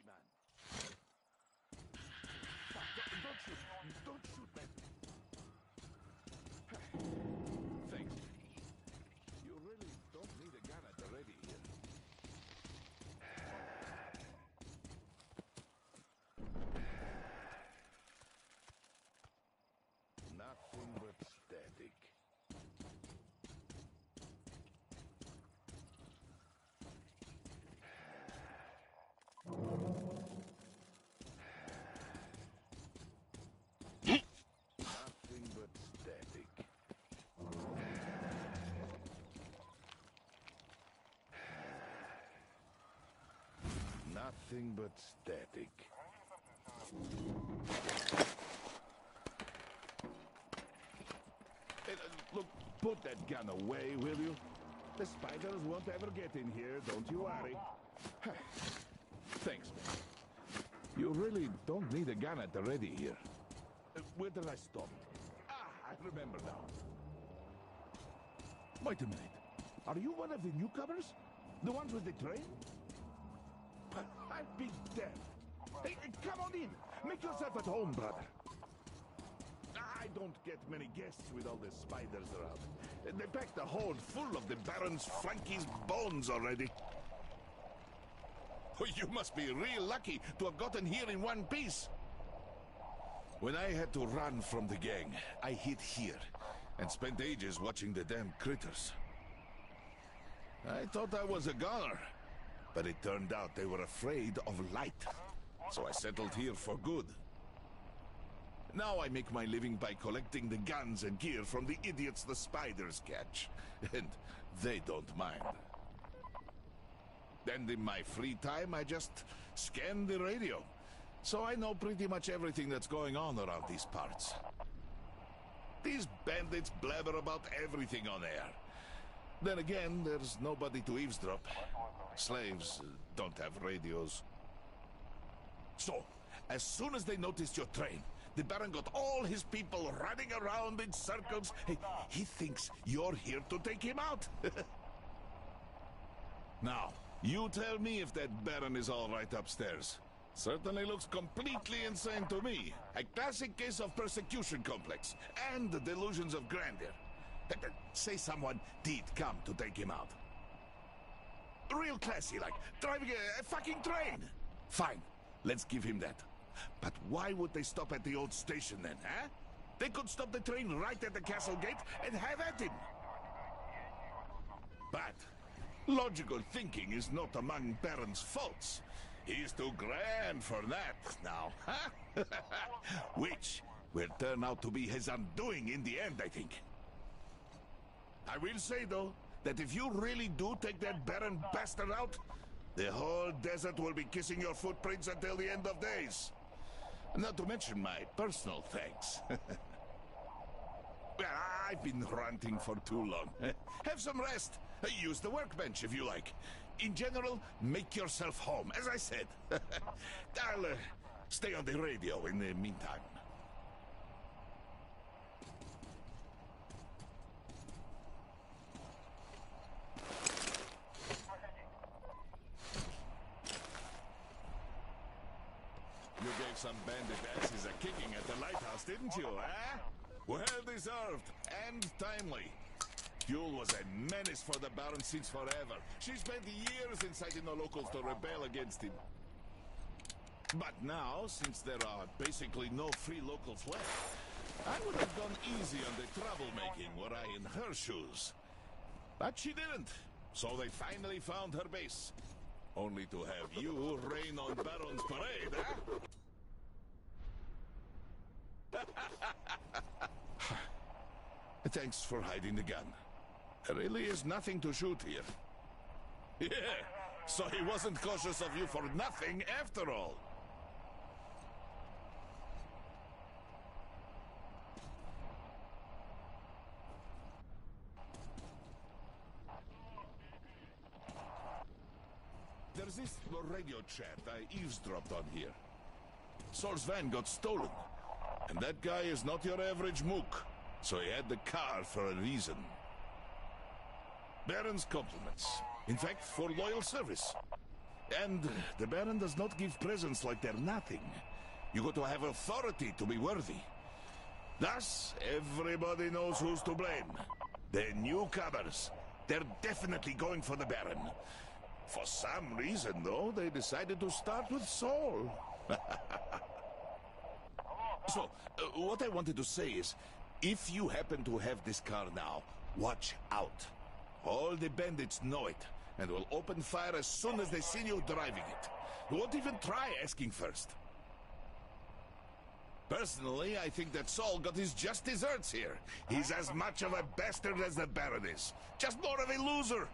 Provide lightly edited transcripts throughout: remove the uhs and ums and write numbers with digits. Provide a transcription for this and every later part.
Easy, man. Don't shoot. Don't shoot, man. Thanks. You really don't need a gun at the ready here. Nothing but static. Nothing but static. Nothing but static. Hey, look, put that gun away, will you? The spiders won't ever get in here, don't you worry. Thanks, man. You really don't need a gun at the ready here. Where did I stop? I remember now. Wait a minute. Are you one of the newcomers? The ones with the train? I'd be damned. Hey, come on in. Make yourself at home, brother. I don't get many guests with all the spiders around. They packed the hold full of the Baron's Frankie's bones already. Oh, you must be real lucky to have gotten here in one piece. When I had to run from the gang, I hid here and spent ages watching the damn critters. I thought I was a goner, but it turned out they were afraid of light. So I settled here for good. Now I make my living by collecting the guns and gear from the idiots the spiders catch. And they don't mind. And in my free time, I just scan the radio. So I know pretty much everything that's going on around these parts. These bandits blabber about everything on air. Then again, there's nobody to eavesdrop. Slaves don't have radios. So, as soon as they noticed your train, the Baron got all his people running around in circles. Hey, he thinks you're here to take him out. Now, you tell me if that Baron is all right upstairs. Certainly looks completely insane to me. A classic case of persecution complex and the delusions of grandeur. Say someone did come to take him out. Real classy, like driving a fucking train. Fine, let's give him that. But why would they stop at the old station then, huh? They could stop the train right at the castle gate and have at him. But logical thinking is not among Baron's faults. He's too grand for that now, huh? Which will turn out to be his undoing in the end, I think. I will say, though, that if you really do take that Baron bastard out, the whole desert will be kissing your footprints until the end of days. Not to mention my personal thanks. Well, I've been ranting for too long. Have some rest. Use the workbench if you like. In general, make yourself home, as I said. I'll stay on the radio in the meantime. You gave some bandit asses a kicking at the lighthouse, didn't you, eh? Well deserved and timely. Fuel was a menace for the Baron since forever. She spent years inciting the locals to rebel against him. But now, since there are basically no free locals left, I would have gone easy on the troublemaking were I in her shoes. But she didn't, so they finally found her base. Only to have you rain on Baron's parade, eh? Thanks for hiding the gun. There really is nothing to shoot here. Yeah, so he wasn't cautious of you for nothing after all. There's this radio chat I eavesdropped on here. Sol's van got stolen. And that guy is not your average mook. So he had the car for a reason. Baron's compliments. In fact, for loyal service. And the Baron does not give presents like they're nothing. You got to have authority to be worthy. Thus, everybody knows who's to blame. The newcomers. They're definitely going for the Baron. For some reason, though, they decided to start with Saul. So, what I wanted to say is, if you happen to have this car now, watch out. All the bandits know it, and will open fire as soon as they see you driving it. You won't even try asking first. Personally, I think that Saul got his just desserts here. He's as much of a bastard as the Baron is. Just more of a loser.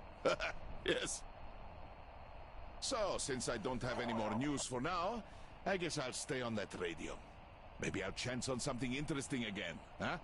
Yes. So, since I don't have any more news for now, I guess I'll stay on that radio. Maybe I'll chance on something interesting again, huh?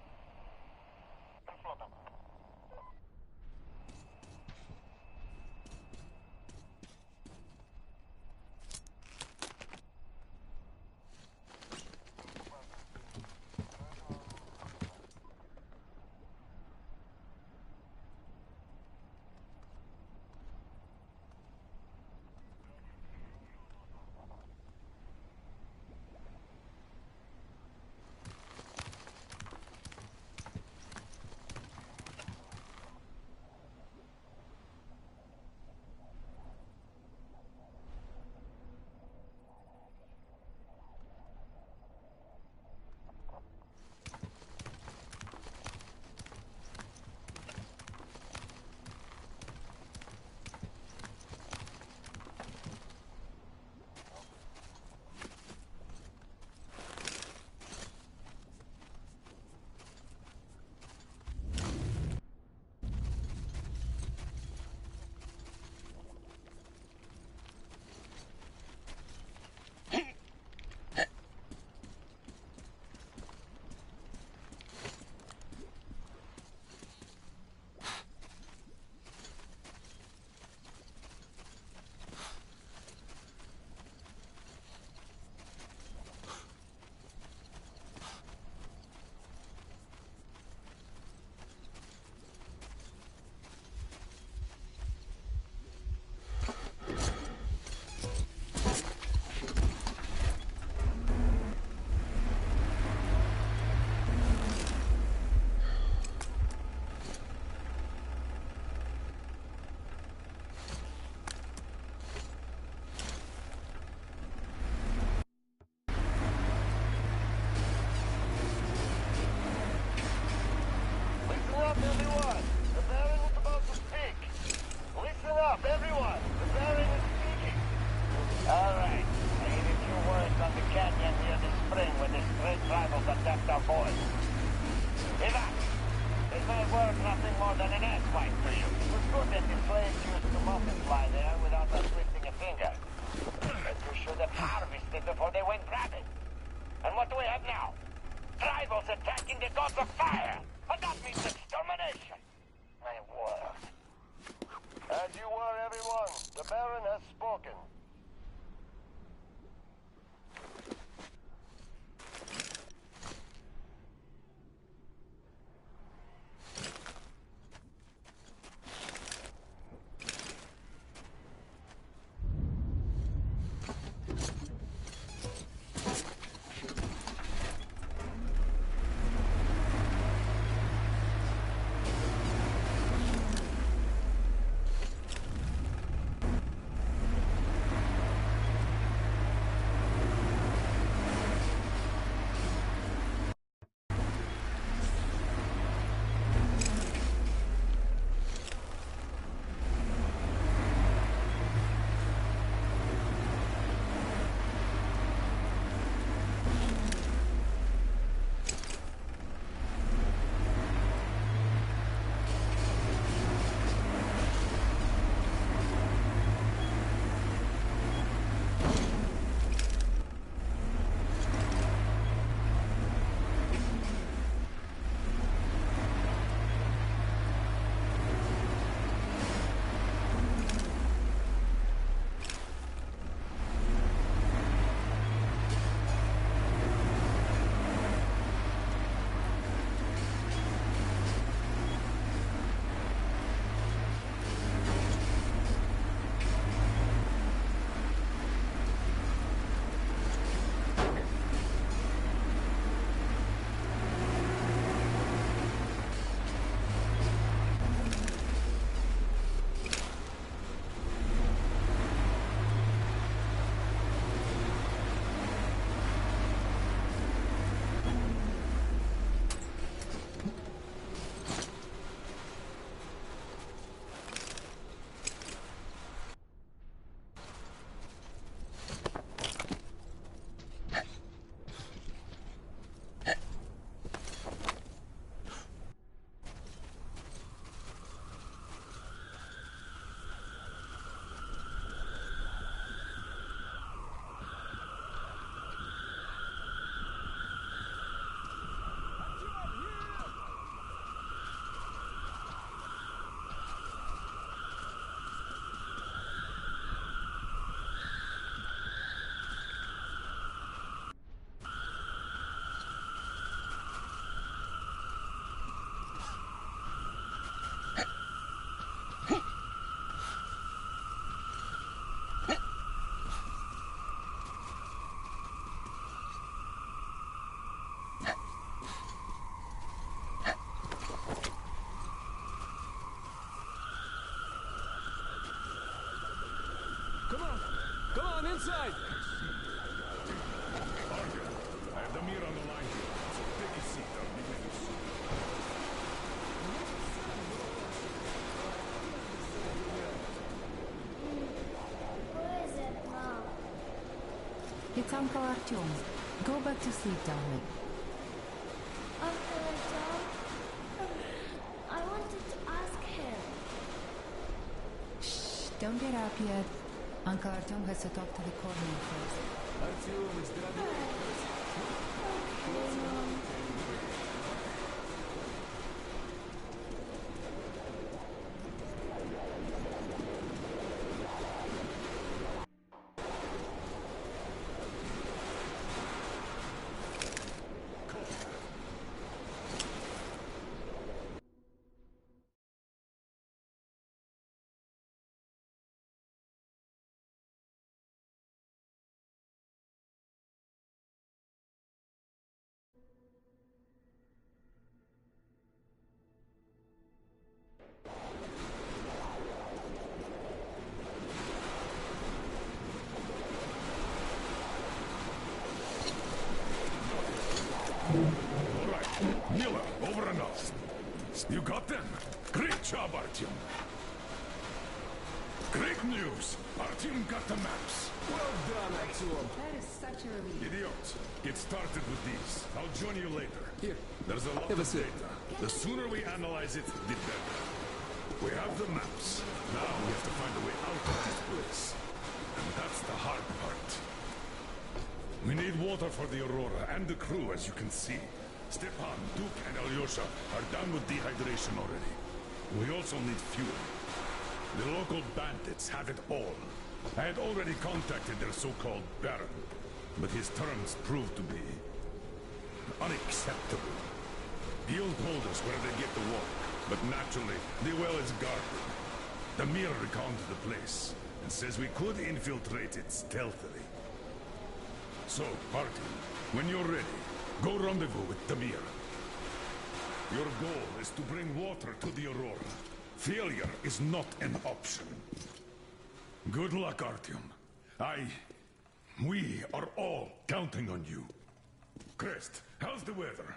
I'm inside! Arthur, I have Damir on the line here, so take a seat. I'll be with you soon. Where is it, Mom? It's Uncle Artyom. Go back to sleep, darling. Uncle Tom? I wanted to ask him. Shh, don't get up yet. Uncle Artyom has to talk to the coroner first. Артем, из дорогой. Okay, Mom. All right, Miller, over and out. You got them? Great job, Artyom. Great news! Artyom got the maps. Well done, Артем. That is such a relief. Idiots, get started with these. I'll join you later. Here. There's a lot Have a of seat. data. The sooner we analyze it, the better. We have the maps. Now we have to find a way out of this place. And that's the hard part. We need water for the Aurora and the crew, as you can see. Stepan, Duke, and Alyosha are down with dehydration already. We also need fuel. The local bandits have it all. I had already contacted their so-called Baron, but his terms proved to be unacceptable. Gil told us where they get the water, but naturally, the well is guarded. Damir recounted the place and says we could infiltrate it stealthily. So, party, when you're ready, go rendezvous with Damir. Your goal is to bring water to the Aurora. Failure is not an option. Good luck, Artyom. We are all counting on you. Crest, how's the weather?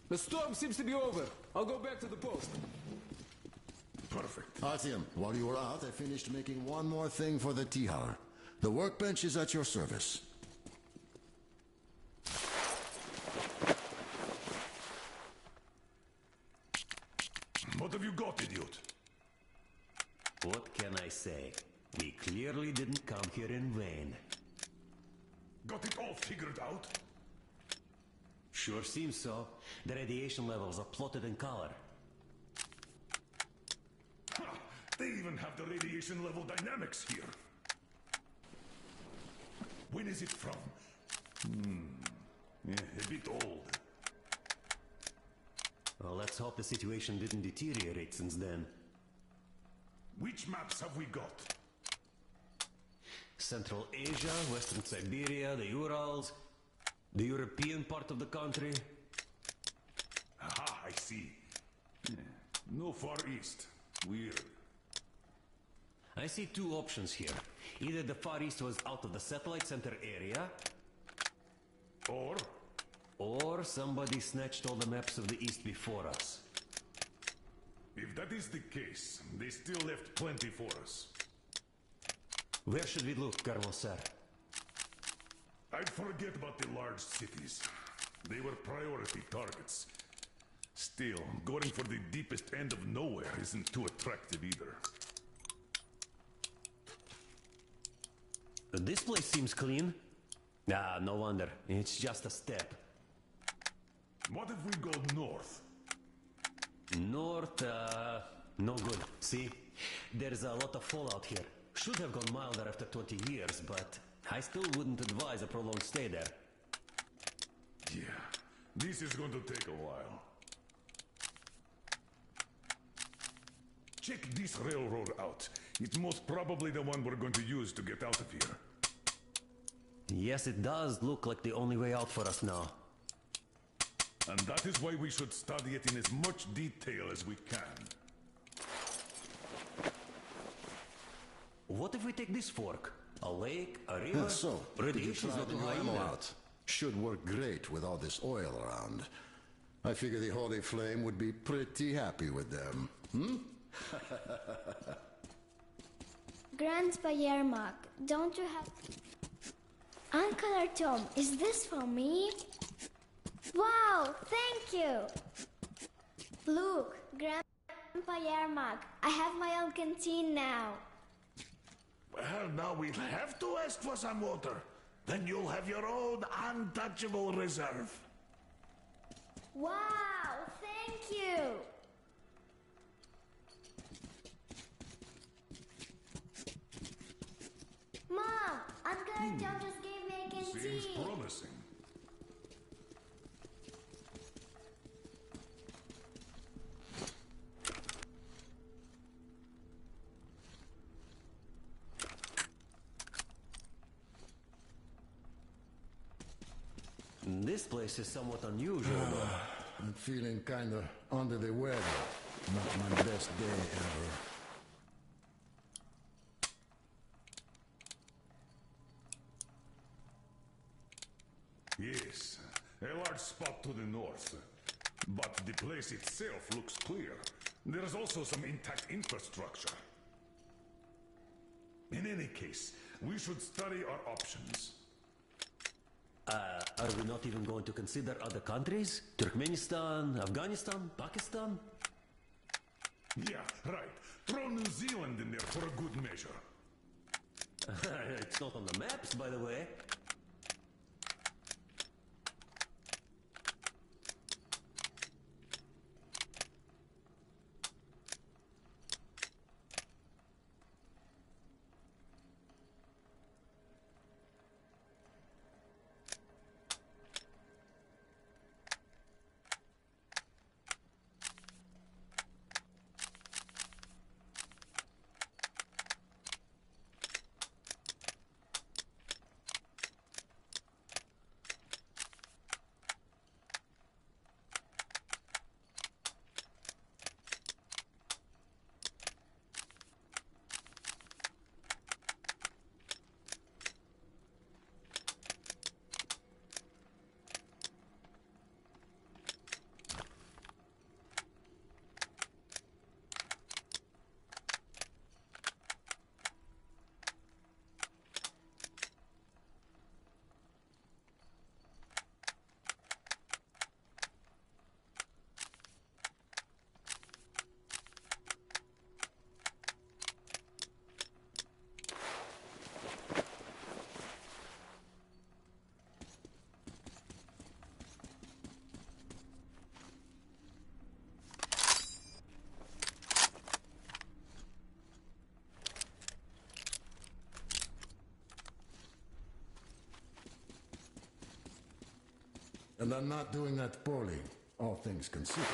The storm seems to be over. I'll go back to the post. Perfect. Artyom, while you were out, I finished making one more thing for the Tihar. The workbench is at your service. What have you got, idiot? What can I say? We clearly didn't come here in vain. Got it all figured out? Sure seems so. The radiation levels are plotted in color. Ha! They even have the radiation level dynamics here. When is it from? A bit old. Well, let's hope the situation didn't deteriorate since then. Which maps have we got? Central Asia, Western Siberia, the Urals, the European part of the country. Aha, I see. No Far East. Weird. I see two options here. Either the Far East was out of the satellite center area, or somebody snatched all the maps of the East before us. If that is the case, they still left plenty for us. Where should we look, Colonel Sir? I'd forget about the large cities. They were priority targets. Still, going for the deepest end of nowhere isn't too attractive either. This place seems clean. Ah, no wonder. It's just a step. What if we go north? North, no good. See? There's a lot of fallout here. Should have gone milder after 20 years, but I still wouldn't advise a prolonged stay there. Yeah, this is going to take a while. Check this railroad out. It's most probably the one we're going to use to get out of here. Yes, it does look like the only way out for us now. And that is why we should study it in as much detail as we can. what if we take this fork? A lake, a river? Yeah, so, did you Radiation's try not the new high ammo either. out? Should work great with all this oil around. I figure the Holy Flame would be pretty happy with them. Grandpa Yermak, don't you have... Uncle Artyom, is this for me? Wow, thank you! Look, Grandpa Yermak, I have my own canteen now. Well, now we'll have to ask for some water. Then you'll have your own untouchable reserve. Wow, thank you! Mom, Uncle Artyom just gave me a canteen. Promising. This place is somewhat unusual, though. I'm feeling kinda under the weather. Not my best day ever. Yes, a large spot to the north. But the place itself looks clear. There's also some intact infrastructure. In any case, we should study our options. Are we not even going to consider other countries? Turkmenistan, Afghanistan, Pakistan? Yeah, right. Throw New Zealand in there for a good measure. It's not on the maps, by the way. And I'm not doing that poorly, all things considered.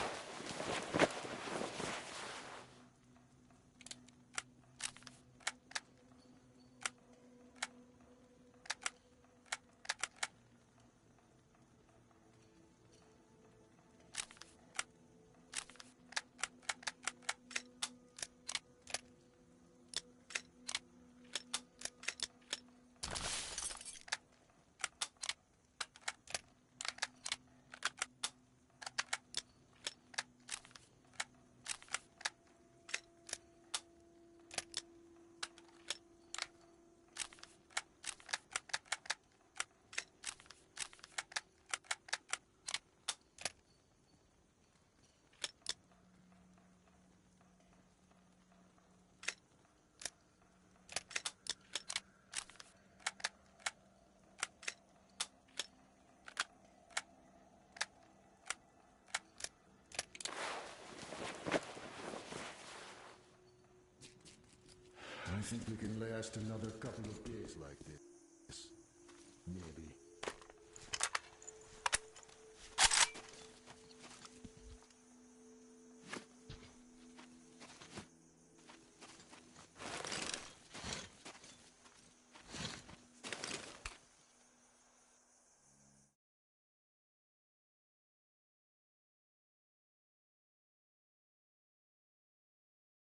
I think we can last another couple of days like this.